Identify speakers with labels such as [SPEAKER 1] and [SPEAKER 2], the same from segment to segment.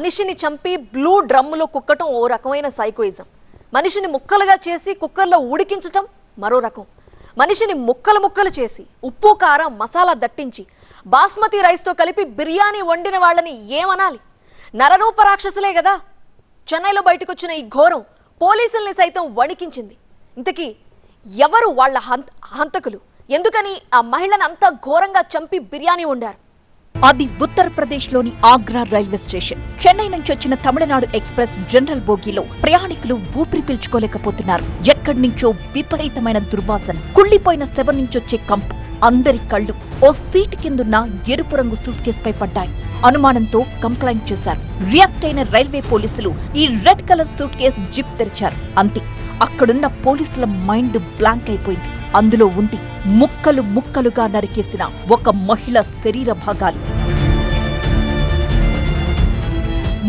[SPEAKER 1] మనిషిని చంపి బ్లూ డ్రమ్ములో కుక్కటం ఓ రకమైన సైకోయిజం. మనిషిని ముక్కలుగా చేసి కుక్కర్లో ఉడికించటం మరో రకం. మనిషిని ముక్కలు ముక్కలు చేసి ఉప్పు కారం మసాలా దట్టించి బాస్మతి రైస్తో కలిపి బిర్యానీ వండిన వాళ్ళని ఏమనాలి? నరరూప రాక్షసులే కదా. చెన్నైలో బయటకొచ్చిన ఈ ఘోరం పోలీసుల్ని సైతం వణికించింది. ఇంతకీ ఎవరు వాళ్ళ హంతకులు? ఎందుకని ఆ మహిళను అంత ఘోరంగా చంపి బిర్యానీ వండారు?
[SPEAKER 2] అది ఉత్తరప్రదేశ్లోని ఆగ్రా రైల్వే స్టేషన్. చెన్నై నుంచి వచ్చిన తమిళనాడు ఎక్స్ప్రెస్ జనరల్ బోగీలో ప్రయాణికులు ఊపిరి పీల్చుకోలేకపోతున్నారు. ఎక్కడి నుంచో విపరీతమైన దుర్వాసన, కుళ్లిపోయిన శవం నుంచొచ్చే కంపు. అందరి కళ్ళు ఓ సీటు కిందున్న ఎరుపు రంగు సూట్ కేసుపై పడ్డాయి. అనుమానంతో కంప్లైంట్ చేశారు. రియాక్ట్ అయిన రైల్వే పోలీసులు ఈ red colour suit case zip తెరిచారు. అంతే, అక్కడున్న పోలీసుల మైండ్ బ్లాంక్ అయిపోయింది. అందులో ఉంది ముక్కలు ముక్కలుగా నరికేసిన ఒక మహిళ శరీర భాగాలు.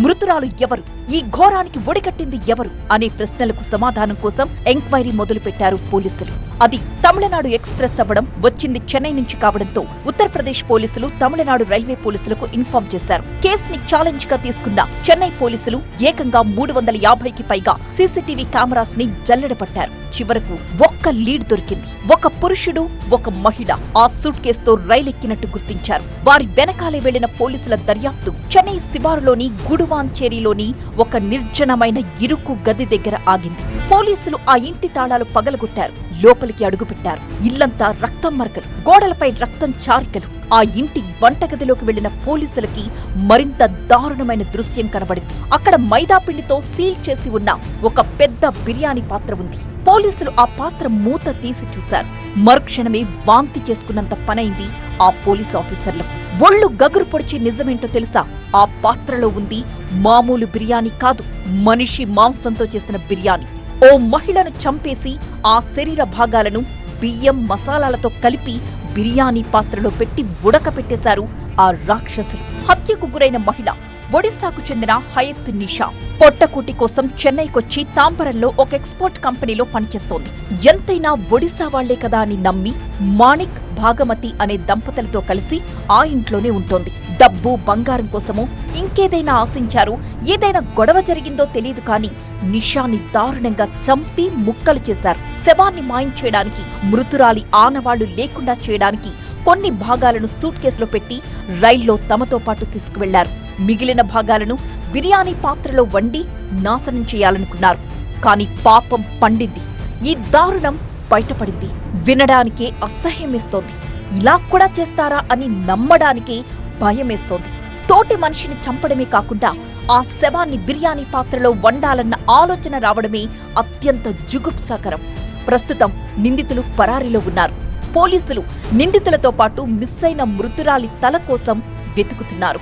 [SPEAKER 2] మృతురాలు ఎవరు? ఈ ఘోరానికి ఒడిగట్టింది ఎవరు అనే ప్రశ్నలకు సమాధానం కోసం ఎంక్వైరీ మొదలుపెట్టారు పోలీసులు. అది తమిళనాడు ఎక్స్ప్రెస్ అవ్వడం, వచ్చింది చెన్నై నుంచి కావడంతో ఉత్తరప్రదేశ్ పోలీసులు తమిళనాడు రైల్వే పోలీసులకు ఇన్ఫార్మ్ చేశారు. కేసుని ఛాలెంజ్ గా తీసుకున్న చెన్నై పోలీసులు ఏకంగా 350కి పైగా సీసీటీవీ కెమెరాస్ ని జల్లెడపట్టారు. చివరకు ఒక్క లీడ్ దొరికింది. ఒక పురుషుడు, ఒక మహిళ ఆ సూట్ కేసుతో రైలెక్కినట్టు గుర్తించారు. వారి వెనకాలే వెళ్లిన పోలీసుల దర్యాప్తు చెన్నై శివారులోని గుడువాన్చేరిలోని ఒక నిర్జనమైన ఇరుకు గది దగ్గర ఆగింది. పోలీసులు ఆ ఇంటి తాళాలు పగలగొట్టారు. లోపలికి అడుగుపెట్టారు. ఇల్లంతా రక్తం మరకలు, గోడలపై రక్తం చారికలు. ఆ ఇంటి వంటగదిలోకి వెళ్లిన పోలీసులకి మరింత దారుణమైన దృశ్యం కనబడింది. అక్కడ మైదాపిండితో సీల్ చేసి ఉన్న ఒక పెద్ద బిర్యానీ పాత్ర ఉంది. పోలీసులు ఆ పాత్ర మూత తీసి చూశారు. మరుక్షణమే వాంతి చేసుకున్నంత పనైంది ఆ పోలీస్ ఆఫీసర్లకు. ఒళ్ళు గగురు పొడిచి నిజమేంటో తెలుసా? ఆ పాత్రలో ఉంది మామూలు బిర్యానీ కాదు, మనిషి మాంసంతో చేసిన బిర్యానీ. ఓ మహిళను చంపేసి ఆ శరీర భాగాలను బియ్యం మసాలాలతో కలిపి బిర్యానీ పాత్రలో పెట్టి ఉడకపెట్టేశారు ఆ రాక్షసులు. హత్యకు గురైన మహిళ ఒడిశాకు చెందిన హయత్ నిషా. పొట్టకూటి కోసం చెన్నైకొచ్చి తాంబరంలో ఒక ఎక్స్పోర్ట్ కంపెనీలో పనిచేస్తోంది. ఎంతైనా ఒడిశా వాళ్లే కదా అని నమ్మి మాణిక్, భాగమతి అనే దంపతులతో కలిసి ఆ ఇంట్లోనే ఉంటోంది. డబ్బు, బంగారం కోసమో ఇంకేదైనా ఆశించారు. ఏదైనా గొడవ జరిగిందో తెలియదు కానీ నిషాని దారుణంగా చంపి ముక్కలు చేశారు. శవాన్ని మాయం చేయడానికి, మృతురాలి ఆనవాళ్లు లేకుండా చేయడానికి కొన్ని భాగాలను సూట్ కేసులో పెట్టి రైల్లో తమతో పాటు తీసుకువెళ్లారు. మిగిలిన భాగాలను బిర్యానీ పాత్రలో వండి నాశనం చేయాలనుకున్నారు. కాని పాపం పండింది. ఈ దారుణం బయటపడింది. వినడానికే అసహ్యమేస్తోంది. ఇలా కూడా చేస్తారా అని నమ్మడానికే భయమేస్తోంది. తోటి మనిషిని చంపడమే కాకుండా ఆ శవాన్ని బిర్యానీ పాత్రలో వండాలన్న ఆలోచన రావడమే అత్యంత జుగుప్సాకరం. ప్రస్తుతం నిందితులు పరారీలో ఉన్నారు. పోలీసులు నిందితులతో పాటు మిస్ అయిన మృతురాలి తల కోసం వెతుకుతున్నారు.